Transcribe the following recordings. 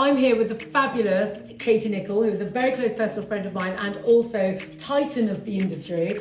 I'm here with the fabulous Katie Nicholl, who is a very close personal friend of mine and also titan of the industry.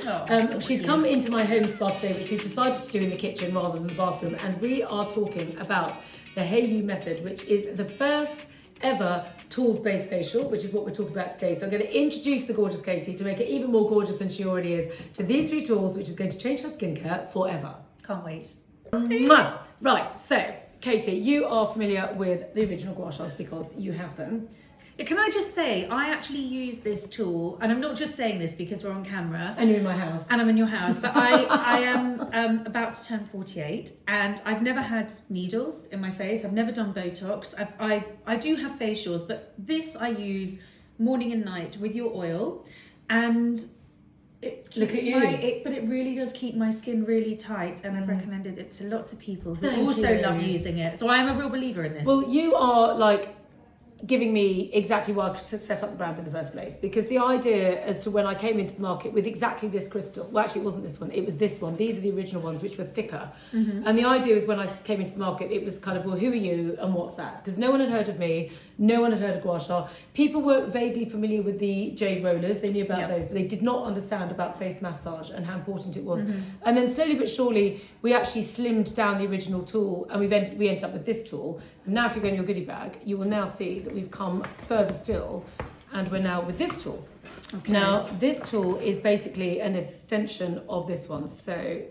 She's come into my home spa today, which we've decided to do in the kitchen rather than the bathroom, and we are talking about the Hayo'u method, which is the first ever tools-based facial, which is what we're talking about today. So I'm going to introduce the gorgeous Katie to make it even more gorgeous than she already is to these 3 tools, which is going to change her skincare forever. Can't wait. Mwah! Right, so Katie, you are familiar with the original Gua Shas because you have them. Can I just say, I actually use this tool, and I'm not just saying this because we're on camera. And you're in my house. And I'm in your house, but I am about to turn 48, and I've never had needles in my face. I've never done Botox. I do have facials, but this I use morning and night with your oil, and it Look at you. but it really does keep my skin really tight, and I've recommended it to lots of people who Thank also you. love using it. So I am a real believer in this. Well, you are like giving me exactly why I set up the brand in the first place, because the idea as to when I came into the market with exactly this crystal, well actually it wasn't this one, it was this one, these are the original ones which were thicker, and the idea is when I came into the market it was kind of, well, who are you and what's that, because no one had heard of me, no one had heard of Gua Sha. People were vaguely familiar with the jade rollers, they knew about those, but they did not understand about face massage and how important it was. And then slowly but surely we actually slimmed down the original tool, and we ended up with this tool. And now if you go in your goodie bag, you will now see that we've come further still, and we're now with this tool. Okay. Now this tool is basically an extension of this one, so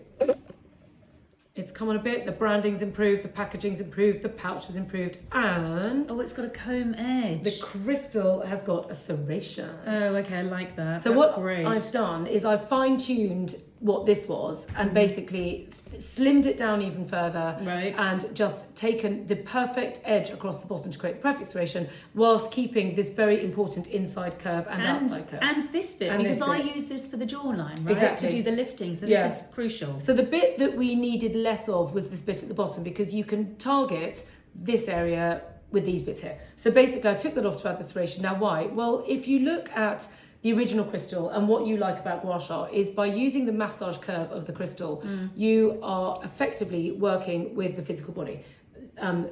it's come on a bit, the branding's improved, the packaging's improved, the pouch has improved, and oh, it's got a comb edge. the crystal has got a serration. Oh, okay, I like that. So That's what great. I've done is I've fine-tuned what this was and basically slimmed it down even further, right, and just taken the perfect edge across the bottom to create the perfect serration whilst keeping this very important inside curve and outside curve. And this bit, And because this I bit. use this for the jawline, right? Exactly. To do the lifting, so this is crucial. So the bit that we needed less of was this bit at the bottom, because you can target this area with these bits here. So basically I took that off to add the serration. Now why? Well, if you look at the original crystal, and what you like about Gua Sha is by using the massage curve of the crystal, you are effectively working with the physical body.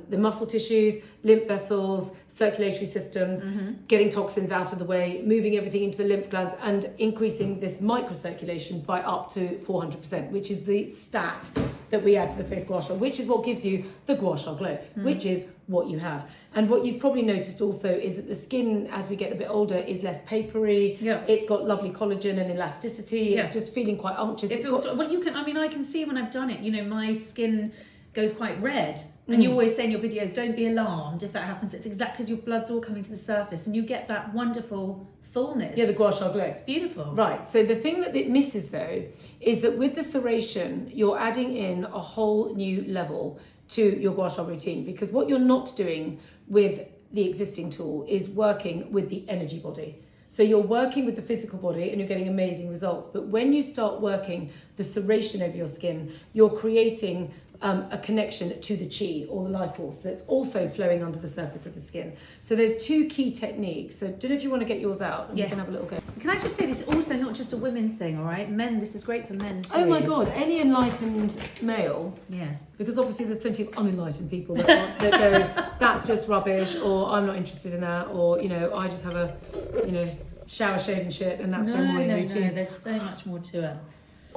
The muscle tissues, lymph vessels, circulatory systems, getting toxins out of the way, moving everything into the lymph glands, and increasing this microcirculation by up to 400%, which is the stat that we add to the face Gua Sha, which is what gives you the Gua Sha glow, which is what you have. And what you've probably noticed also is that the skin, as we get a bit older, is less papery. Yeah. It's got lovely collagen and elasticity. It's just feeling quite unctuous. It feels, well, you can, I mean, I can see when I've done it, you know, my skin goes quite red. And you always say in your videos, don't be alarmed if that happens. It's exactly because your blood's all coming to the surface and you get that wonderful fullness. Yeah, the Gua Sha glow. It's beautiful. Right, so the thing that it misses though, is that with the serration, you're adding in a whole new level to your Gua Sha routine, because what you're not doing with the existing tool is working with the energy body. So you're working with the physical body and you're getting amazing results. But when you start working the serration over your skin, you're creating a connection to the chi, or the life force, that's also flowing under the surface of the skin. So there's 2 key techniques. So don't know if you want to get yours out and we can have a little go. Can I just say, this is also not just a women's thing, all right? Men, this is great for men too. Oh my God, any enlightened male, Yes. because obviously there's plenty of unenlightened people that go, that's just rubbish, or I'm not interested in that, or, you know, I just have a, you know, shower, shave and shit, and that's their morning routine. No, there's so much more to it.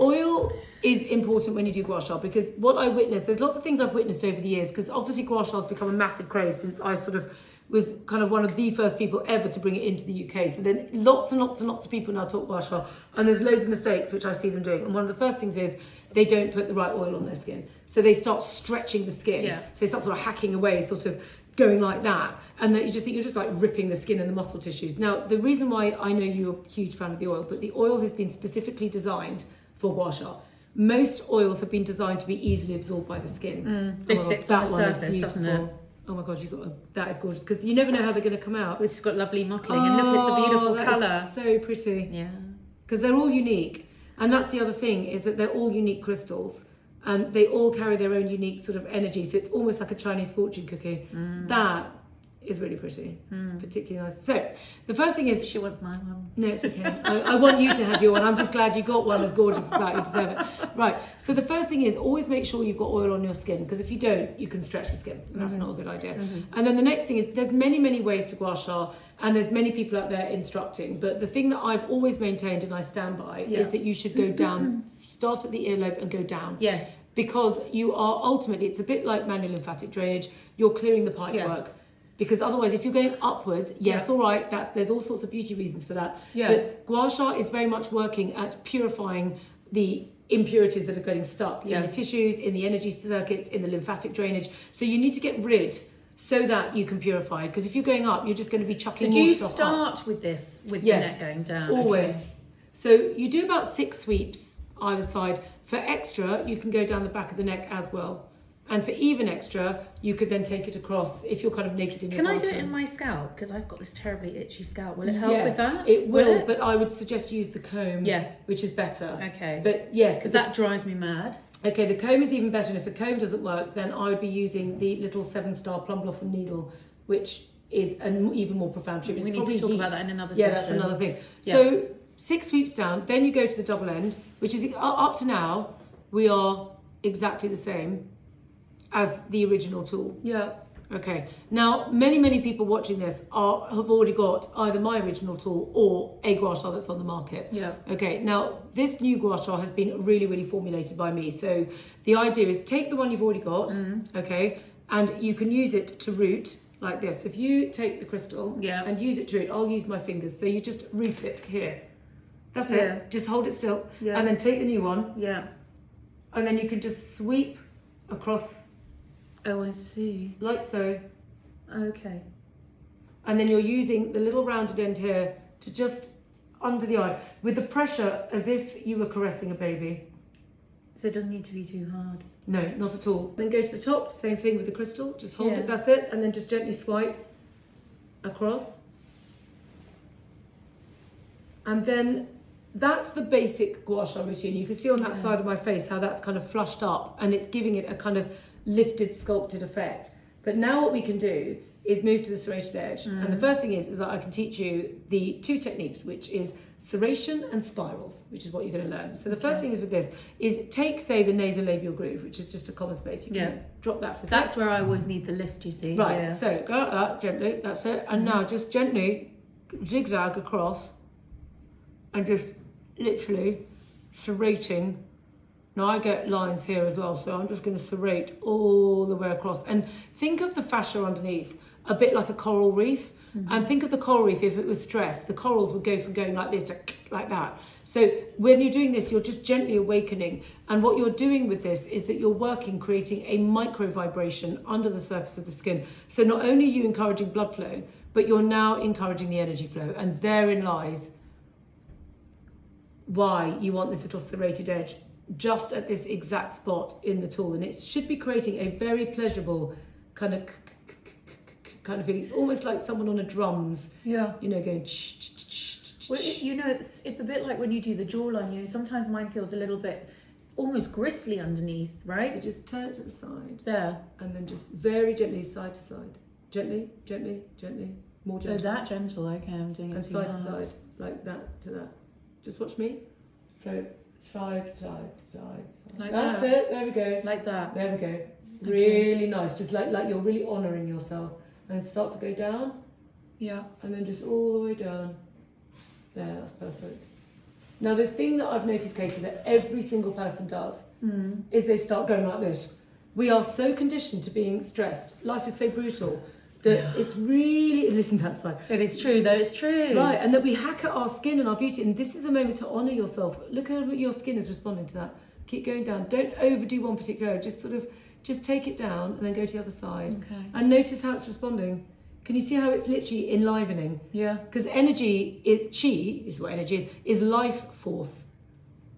Oil is important when you do Gua Sha, because what I witnessed, there's lots of things I've witnessed over the years, because obviously Gua Sha has become a massive craze since I sort of was kind of one of the first people ever to bring it into the UK. So then lots and lots and lots of people now talk Gua Sha, and there's loads of mistakes which I see them doing. And one of the first things is they don't put the right oil on their skin. So they start stretching the skin. Yeah. So they start sort of hacking away, sort of going like that. And then you just think you're just like ripping the skin and the muscle tissues. Now, the reason why I know you're a huge fan of the oil, but the oil has been specifically designed for Gua Sha. Most oils have been designed to be easily absorbed by the skin. This sits on the surface, doesn't it? Oh my God, that is gorgeous, because you never know how they're going to come out. It's got lovely mottling, and look at the beautiful colour. That is so pretty. Yeah. Because they're all unique. And that's the other thing, is that they're all unique crystals. And they all carry their own unique sort of energy. So it's almost like a Chinese fortune cookie. That is really pretty. It's particularly nice. So the first thing is, She wants my one. no, it's okay. I want you to have your one. I'm just glad you got one as gorgeous as that. You deserve it. Right. So the first thing is always make sure you've got oil on your skin, because if you don't, you can stretch the skin. And that's not a good idea. And then the next thing is there's many, many ways to gua sha, and there's many people out there instructing. But the thing that I've always maintained and I stand by is that you should go down, start at the earlobe and go down. Yes. Because you are ultimately, it's a bit like manual lymphatic drainage, you're clearing the pipe work. Because otherwise, if you're going upwards, yes, all right, there's all sorts of beauty reasons for that. Yeah. But gua sha is very much working at purifying the impurities that are getting stuck in the tissues, in the energy circuits, in the lymphatic drainage. So you need to get rid so that you can purify. Because if you're going up, you're just going to be chucking So more do you stuff up. start with this, with the neck going down? Always. Okay. So you do about 6 sweeps either side. For extra, you can go down the back of the neck as well. And for even extra, you could then take it across if you're kind of naked in your Can I do bathroom. it in my scalp? Because I've got this terribly itchy scalp. Will it help Yes, with that? it will, it? but I would suggest you use the comb, which is better. Okay. But yes, Because that drives me mad. okay, the comb is even better. And if the comb doesn't work, then I would be using the little 7-star plum blossom needle, which is an even more profound treatment. We It's need to probably talk about that in another Yeah, session. that's another thing. Yeah. So 6 sweeps down, then you go to the double end, which is up to now, we are exactly the same as the original tool. Yeah. Okay. Now, many people watching this have already got either my original tool or a gua sha that's on the market. Yeah. Okay. Now, this new gua sha has been really formulated by me. So the idea is take the one you've already got, okay, and you can use it to root like this. If you take the crystal and use it to root, I'll use my fingers. So you just root it here. That's it. Just hold it still, and then take the new one. Yeah. And then you can just sweep across. Oh, I see. Like so. Okay. And then you're using the little rounded end here to just under the eye with the pressure as if you were caressing a baby. So it doesn't need to be too hard. No, not at all. Then go to the top, same thing with the crystal. Just hold it, that's it. And then just gently swipe across. And then that's the basic gua sha routine. You can see on that side of my face how that's kind of flushed up and it's giving it a kind of lifted, sculpted effect. But now what we can do is move to the serrated edge. And the first thing is that I can teach you the 2 techniques, which is serration and spirals, which is what you're going to learn. So the first thing is with this is take, say, the nasolabial groove, which is just a common space. You can drop that for a second. That's where I always need the lift, you see. Right, so go like that, gently, that's it. And now just gently zigzag across and just literally serrating. Now I get lines here as well, so I'm just going to serrate all the way across. And think of the fascia underneath a bit like a coral reef. And think of the coral reef, if it was stressed, the corals would go from going like this to like that. So when you're doing this, you're just gently awakening. And what you're doing with this is that you're working, creating a micro vibration under the surface of the skin. So not only are you encouraging blood flow, but you're now encouraging the energy flow. And therein lies why you want this little serrated edge just at this exact spot in the tool. And it should be creating a very pleasurable kind of feeling. It's almost like someone on a drums, you know, going Well, you know, it's a bit like when you do the jawline, you know, sometimes mine feels a little bit almost gristly underneath, right? So just turn it to the side. There. And then just very gently side to side. Gently, gently, gently. More gentle. Oh, that gentle. Okay, I'm doing it. And side to side, like that to that. Just watch me. So side, side, side. Like That's that. it. There we go. Like that. There we go. Really nice. Just like you're really honouring yourself. And start to go down. Yeah. And then just all the way down. There, that's perfect. Now the thing that I've noticed, Katie, that every single person does is they start going like this. We are so conditioned to being stressed. Life is so brutal that it's really, listen to that side. It is true though, it's true. Right, and that we hack at our skin and our beauty. And this is a moment to honour yourself. Look how your skin is responding to that. Keep going down. Don't overdo one particular area. Just take it down and then go to the other side. Okay. And notice how it's responding. Can you see how it's literally enlivening? Yeah. Because energy is, chi is what energy is life force.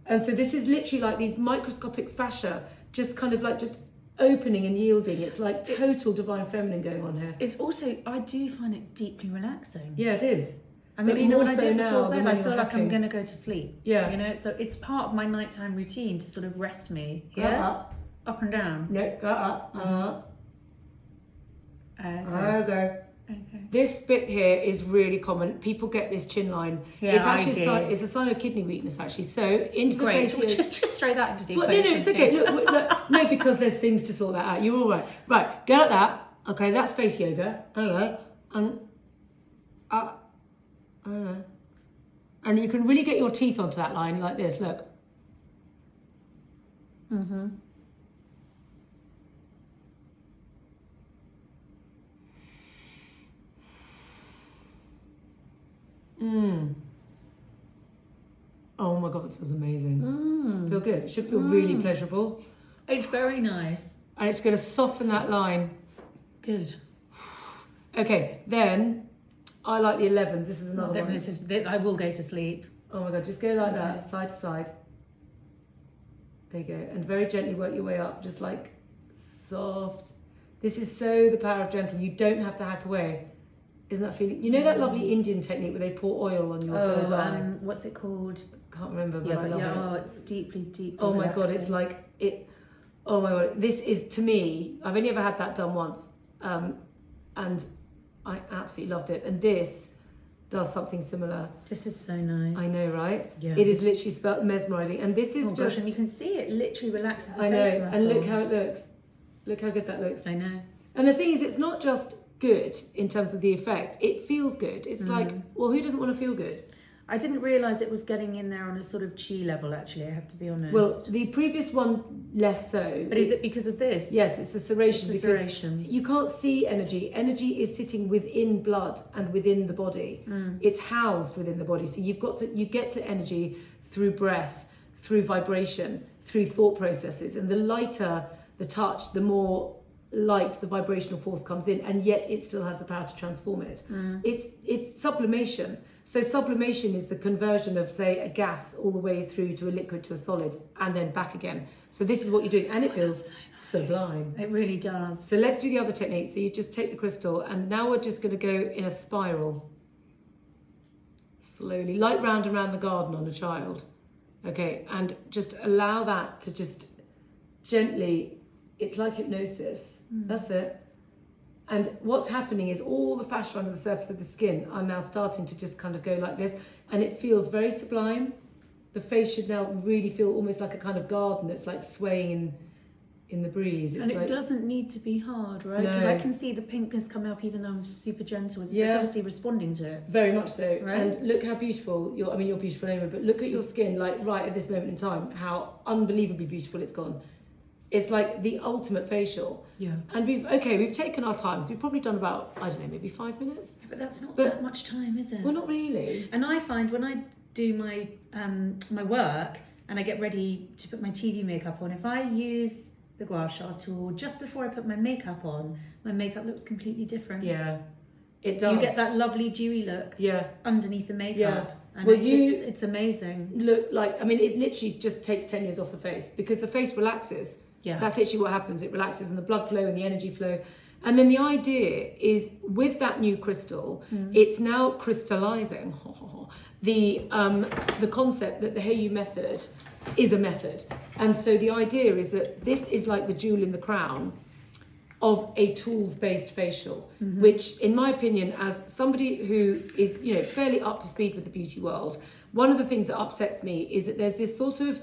And so this is literally like these microscopic fascia, just kind of like just opening and yielding. It's like total divine feminine going on here. It's also, I do find it deeply relaxing. Yeah, it is. I mean, But you know, more when I so do it now before than bed, when I you're feel like I'm hacking. going to go to sleep. Yeah. You know, so it's part of my nighttime routine to sort of rest me. Yeah. Up and down. No, go up. Okay. Okay. Okay. This bit here is really common. People get this chin line. Yeah, it's actually I do. it's a sign of kidney weakness, actually. So into the Great. face. Just throw that into the Well, equation. no, it's okay. Look, no, because there's things to sort that out. You're all right. Right, go like that. Okay, that's face yoga. Okay, and you can really get your teeth onto that line like this. Look. Mm-hmm. Oh my god, that feels amazing. Feel good. It should feel really pleasurable. It's very nice. And it's going to soften that line. Good. Okay, then I like the 11s. This is another one. I will go to sleep. Oh my god, just go like that, side to side. There you go. And very gently work your way up, just like soft. This is so the power of gentle. You don't have to hack away. Isn't that feeling? You know that lovely Indian technique where they pour oil on your third eye? What's it called? Can't remember, but I love it. Oh, it's deeply, deeply Oh my god, relaxing. it's like it. Oh my god, this is, to me, I've only ever had that done once, and I absolutely loved it. And this does something similar. This is so nice. I know, right? Yeah. It is literally mesmerising, and this is Oh just. gosh, and you can see it literally relaxes the I know, face muscle. and look how it looks. Look how good that looks. I know. And the thing is, it's not just good in terms of the effect. It feels good. It's like, well, who doesn't want to feel good? I didn't realise it was getting in there on a sort of chi level, actually, I have to be honest. Well, the previous one, less so. But is it because of this? Yes, it's the serration. It's the because serration. You can't see energy. Energy is sitting within blood and within the body. It's housed within the body. So you get to energy through breath, through vibration, through thought processes. And the lighter the touch, the more light the vibrational force comes in, and yet it still has the power to transform it. It's sublimation. So sublimation is the conversion of, say, a gas all the way through to a liquid to a solid and then back again. So this is what you're doing, and it feels sublime. It really does. So let's do the other technique. So you just take the crystal, and now we're just going to go in a spiral. Slowly, like round and round the garden on a child. Okay, and just allow that to just gently, it's like hypnosis. That's it. And what's happening is all the fascia under the surface of the skin are now starting to just kind of go like this, and it feels very sublime. The face should now really feel almost like a kind of garden that's like swaying in the breeze. It's And it like, doesn't need to be hard, right? Because No. I can see the pinkness coming up even though I'm super gentle. It's Yeah. obviously responding to it. very much so. Right. And look how beautiful you're beautiful anyway, but look at your skin, like right at this moment in time, how unbelievably beautiful it's gone. It's like the ultimate facial. Yeah. And we've taken our time. So we've probably done about, I don't know, maybe 5 minutes. But that's not But- that much time, is it? Well, not really. And I find when I do my my work and I get ready to put my TV makeup on, if I use the Gua Sha tool just before I put my makeup on, my makeup looks completely different. Yeah, it does. You get that lovely dewy look Yeah. underneath the makeup. Yeah. And Well, it's amazing. Look like, I mean, it literally just takes 10 years off the face because the face relaxes. Yeah. That's literally what happens. It relaxes, and the blood flow and the energy flow. And then the idea is with that new crystal, it's now crystallizing the concept that the Hayo'u method is a method. And so the idea is that this is like the jewel in the crown of a tools-based facial, which in my opinion, as somebody who is, fairly up to speed with the beauty world, one of the things that upsets me is that there's this sort of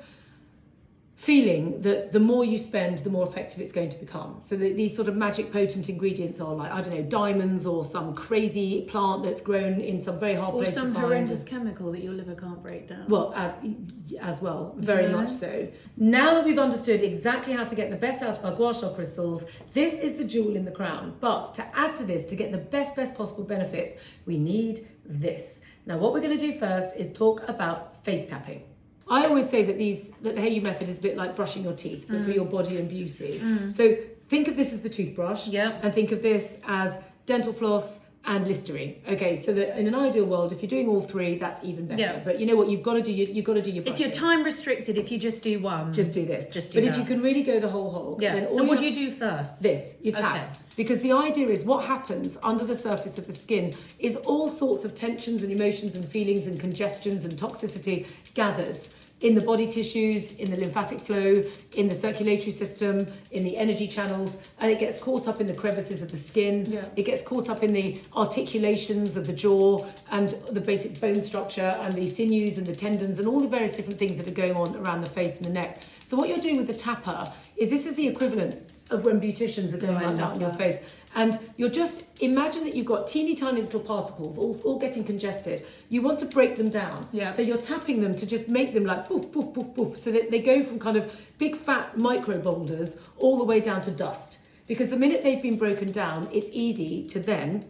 feeling that the more you spend, the more effective it's going to become. So that these sort of magic potent ingredients are like, I don't know, diamonds or some crazy plant that's grown in some very hard Or place some to find. horrendous chemical that your liver can't break down. Well, as well, very much so. Now that we've understood exactly how to get the best out of our Gua Sha crystals, this is the jewel in the crown. But to add to this, to get the best possible benefits, we need this. Now, what we're going to do first is talk about face tapping. I always say that the Hayo'u method is a bit like brushing your teeth, but for your body and beauty. So think of this as the toothbrush, and think of this as dental floss and Listerine. Okay, so that in an ideal world, if you're doing all three, that's even better. Yeah. But you know what? You've got to do your brushing. If you're time restricted, if you just do one, just do this. Just do but that. if you can really go the whole hog, Yeah. then So what do you do first? This, you tap. Okay. Because the idea is what happens under the surface of the skin is all sorts of tensions and emotions and feelings and congestions and toxicity gathers in the body tissues, in the lymphatic flow, in the circulatory system, in the energy channels, and it gets caught up in the crevices of the skin. Yeah. It gets caught up in the articulations of the jaw and the basic bone structure and the sinews and the tendons and all the various different things that are going on around the face and the neck. So what you're doing with the tapper is this is the equivalent of when beauticians are going like that on your face. And you're just, imagine that you've got teeny tiny little particles all getting congested. You want to break them down. Yeah. So you're tapping them to just make them like poof, poof, poof, poof. So that they go from kind of big fat micro boulders all the way down to dust. Because the minute they've been broken down, it's easy to then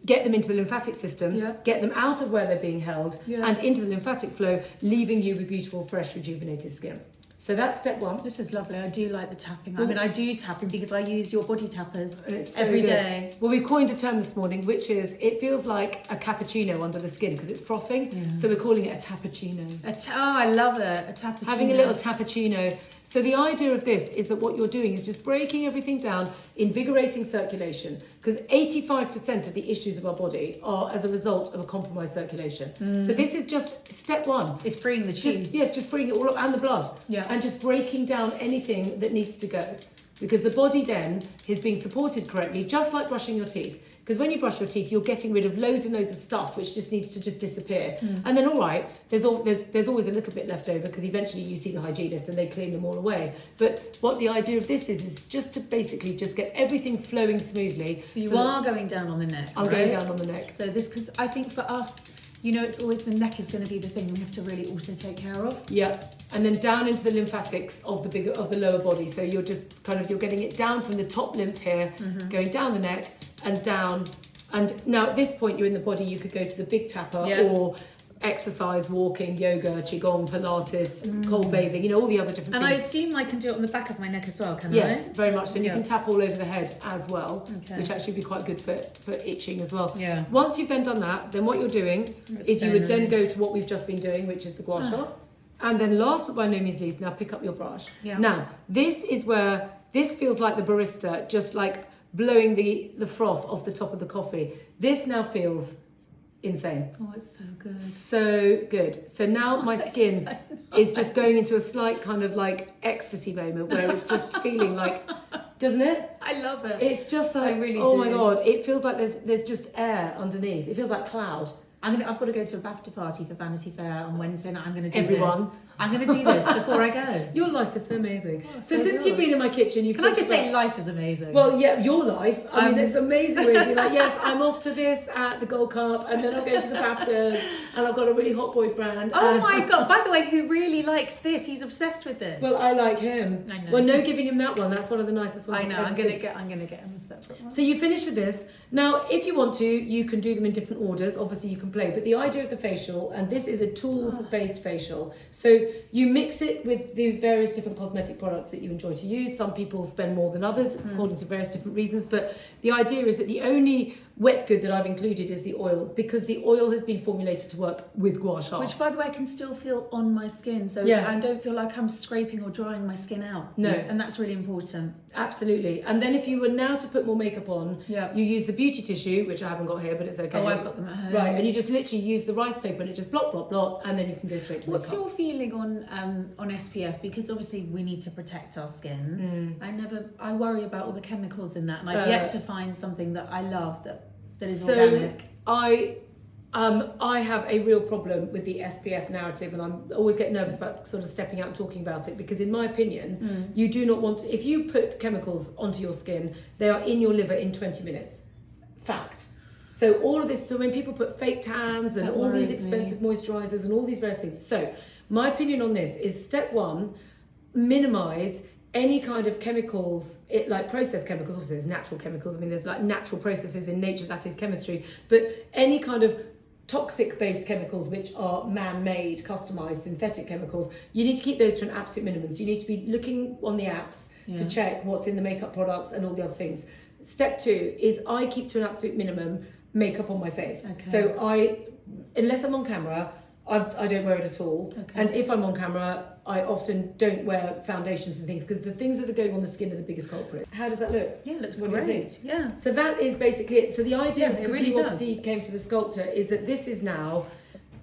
get them into the lymphatic system, get them out of where they're being held and into the lymphatic flow, leaving you with beautiful, fresh, rejuvenated skin. So that's step one. This is lovely. I do like the tapping. I mean, I do tapping because I use your body tappers every day. Well, we coined a term this morning, which is it feels like a cappuccino under the skin because it's frothing. Yeah. So we're calling it a tappuccino. I love it. A tappuccino. Having a little tappuccino. So the idea of this is that what you're doing is just breaking everything down, invigorating circulation, because 85% of the issues of our body are as a result of a compromised circulation. So this is just step one. It's freeing the chi. Yes, just freeing it all up and the blood. Yeah. And just breaking down anything that needs to go. Because the body then is being supported correctly, just like brushing your teeth. Because when you brush your teeth, you're getting rid of loads and loads of stuff which just needs to just disappear. And then, all right, there's always a little bit left over because eventually you see the hygienist and they clean them all away. But what the idea of this is just to basically just get everything flowing smoothly. So you are going down on the neck, I'm going down on the neck. So this, because I think for us, you know, it's always the neck is going to be the thing we have to really also take care of. Yeah, and then down into the lymphatics of the lower body. So you're just you're getting it down from the top lymph here, going down the neck and down. And now at this point you're in the body. You could go to the big tapper or exercise, walking, yoga, qigong, pilates, cold bathing. You know, all the other different and things. I assume I can do it on the back of my neck as well. Can I? Yes, very much. And you can tap all over the head as well, which actually would be quite good for itching as well. Yeah. Once you've then done that, then what you're doing is you would then go to what we've just been doing, which is the gua sha. And then last but by no means least, now pick up your brush. Yeah. Now, this is where this feels like the barista just like blowing the froth off the top of the coffee. This now feels insane. Oh, it's so good. So good. So now my skin is just going into a slight kind of like ecstasy moment where it's just feeling like, doesn't it? I love it. It's just like, I really oh do. my God, it feels like there's just air underneath. It feels like cloud. I've got to go to a BAFTA party for Vanity Fair on Wednesday night. I'm going to do Everyone. this. I'm going to do this before I go. Your life is so amazing. Oh, so so since you've been in my kitchen, you've Can I talked just say life is amazing? well, yeah, your life. I mean, it's amazing. Where you're like, yes, I'm off to this at the Gold Cup, and then I'll go to the BAFTAs, and I've got a really hot boyfriend. oh my God. By the way, who really likes this? He's obsessed with this. Well, I like him. I know. Well, no giving him that one. That's one of the nicest ones. I know. I've I'm ever going seen. to get him a separate one. So you finish with this. Now, if you want to, you can do them in different orders. Obviously, you can play. But the idea of the facial, and this is a tools-based facial. So you mix it with the various different cosmetic products that you enjoy to use. Some people spend more than others, according to various different reasons. But the idea is that the only wet good that I've included is the oil, because the oil has been formulated to work with gua sha. Which, by the way, can still feel on my skin. So I don't feel like I'm scraping or drying my skin out. No. And that's really important. Absolutely. And then if you were now to put more makeup on, you use the beauty tissue, which I haven't got here, but it's okay. Oh, I've got them at home. Right, and you just literally use the rice paper and it just blot, blot, blot, and then you can go straight to What's makeup. your feeling on SPF? Because obviously we need to protect our skin. I worry about all the chemicals in that, and I've yet to find something that I love that is organic. I have a real problem with the SPF narrative, and I'm always get nervous about sort of stepping out and talking about it, because in my opinion, you do not want to, if you put chemicals onto your skin, they are in your liver in 20 minutes. Fact. So all of this, so when people put fake tans and all these expensive moisturizers and all these various things. So my opinion on this is step one, minimize any kind of chemicals, like processed chemicals. Obviously there's natural chemicals. I mean, there's like natural processes in nature, that is chemistry, but any kind of toxic based chemicals which are man-made, customized, synthetic chemicals, you need to keep those to an absolute minimum. So you need to be looking on the apps to check what's in the makeup products and all the other things. Step two is I keep to an absolute minimum makeup on my face. Okay. So unless I'm on camera, I don't wear it at all. Okay. And if I'm on camera, I often don't wear foundations and things, because the things that are going on the skin are the biggest culprit. How does that look? Yeah, it looks what great. Do you think? Yeah. So that is basically it. So the idea, because really you obviously came to the sculptor, is that this is now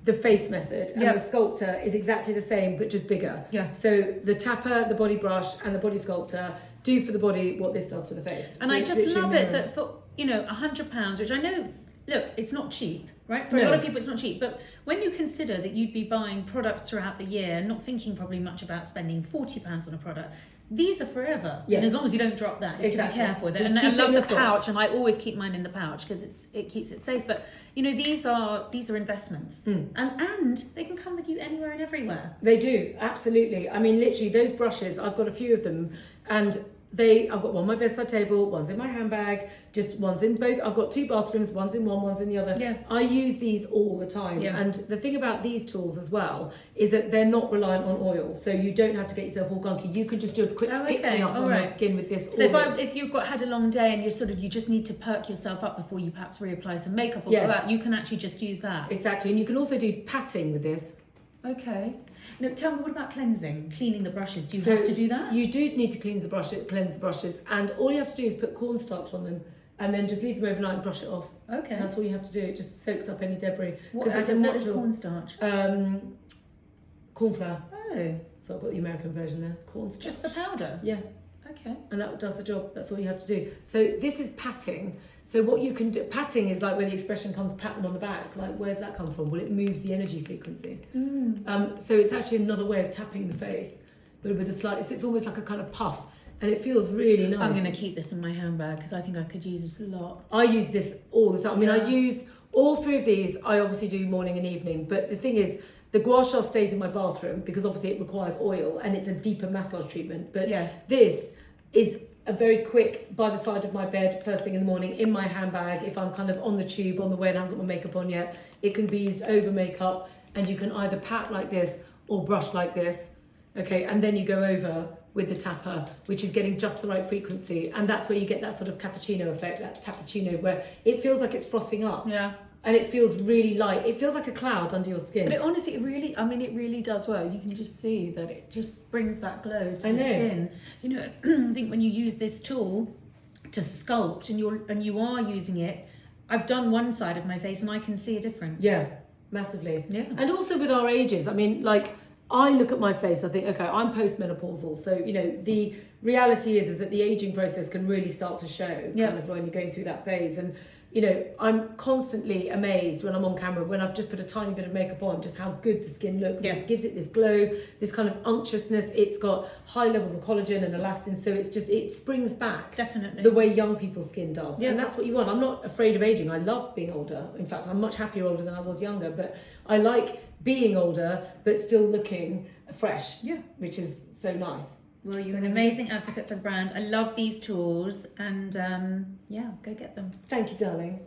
the face method, and Yeah. the sculptor is exactly the same but just bigger. Yeah. So the tapper, the body brush, and the body sculptor do for the body what this does for the face. And So I it's just literally love it mirroring. that for, you know, £100, which I know, look, it's not cheap, right? For a No. lot of people, it's not cheap. But when you consider that you'd be buying products throughout the year, not thinking probably much about spending £40 on a product, these are forever. Yes. And as long as you don't drop that, you Exactly. have to be careful with So it. And I keep it love in the the box. pouch, and I always keep mine in the pouch because it keeps it safe. But you know, these are investments, and they can come with you anywhere and everywhere. They do, absolutely. I mean, literally, those brushes, I've got a few of them, and I've got one on my bedside table, one's in my handbag, just one's in both. I've got 2 bathrooms, one's in one, one's in the other. Yeah. I use these all the time. Yeah. And the thing about these tools as well is that they're not reliant on oil. So you don't have to get yourself all gunky. You can just do a quick pick me up on my skin with this. So if you've had a long day and you just need to perk yourself up before you perhaps reapply some makeup or Yes. that, you can actually just use that. Exactly. And you can also do patting with this. Okay. Now tell me, what about cleansing, cleaning the brushes? Do you So have to do that? You do need to cleanse the brushes, and all you have to do is put cornstarch on them, and then just leave them overnight and brush it off. Okay. That's all you have to do. It just soaks up any debris What because it's a what is natural cornstarch? corn flour. Oh, So I've got the American version there. Cornstarch. just the powder. Yeah, Okay. and that does the job. That's all you have to do. So this is patting. So what you can do, patting is like where the expression comes, pat them on the back. Like, where's that come from? Well, it moves the energy frequency. So it's actually another way of tapping the face, but with a slight. It's almost like a kind of puff, and it feels really nice. I'm going to keep this in my handbag because I think I could use this a lot. I use this all the time. I mean, Yeah. I use all 3 of these. I obviously do morning and evening, but the thing is, the Gua Sha stays in my bathroom because obviously it requires oil and it's a deeper massage treatment. But Yeah. this is a very quick by the side of my bed first thing in the morning in my handbag. If I'm kind of on the tube on the way and I haven't got my makeup on yet, it can be used over makeup, and you can either pat like this or brush like this. Okay, and then you go over with the tapper, which is getting just the right frequency, and that's where you get that sort of cappuccino effect, that tappuccino, where it feels like it's frothing up. Yeah. And it feels really light. It feels like a cloud under your skin. But it honestly, it really does well. You can just see that it just brings that glow to I the know. skin. You know, I think when you use this tool to sculpt and you are using it, I've done one side of my face and I can see a difference. Yeah, massively. Yeah. And also with our ages, I mean, like, I look at my face, I think, okay, I'm postmenopausal. So, you know, the reality is that the aging process can really start to show Yeah. kind of when you're going through that phase. And, you know, I'm constantly amazed when I'm on camera, when I've just put a tiny bit of makeup on, just how good the skin looks. Yeah. It gives it this glow, this kind of unctuousness. It's got high levels of collagen and elastin. So it's just, it springs back. Definitely. The way young people's skin does. Yeah. And that's what you want. I'm not afraid of aging. I love being older. In fact, I'm much happier older than I was younger, but I like being older, but still looking fresh. Yeah. Which is so nice. Well, you're an amazing advocate for the brand. I love these tools, and yeah, go get them. Thank you, darling.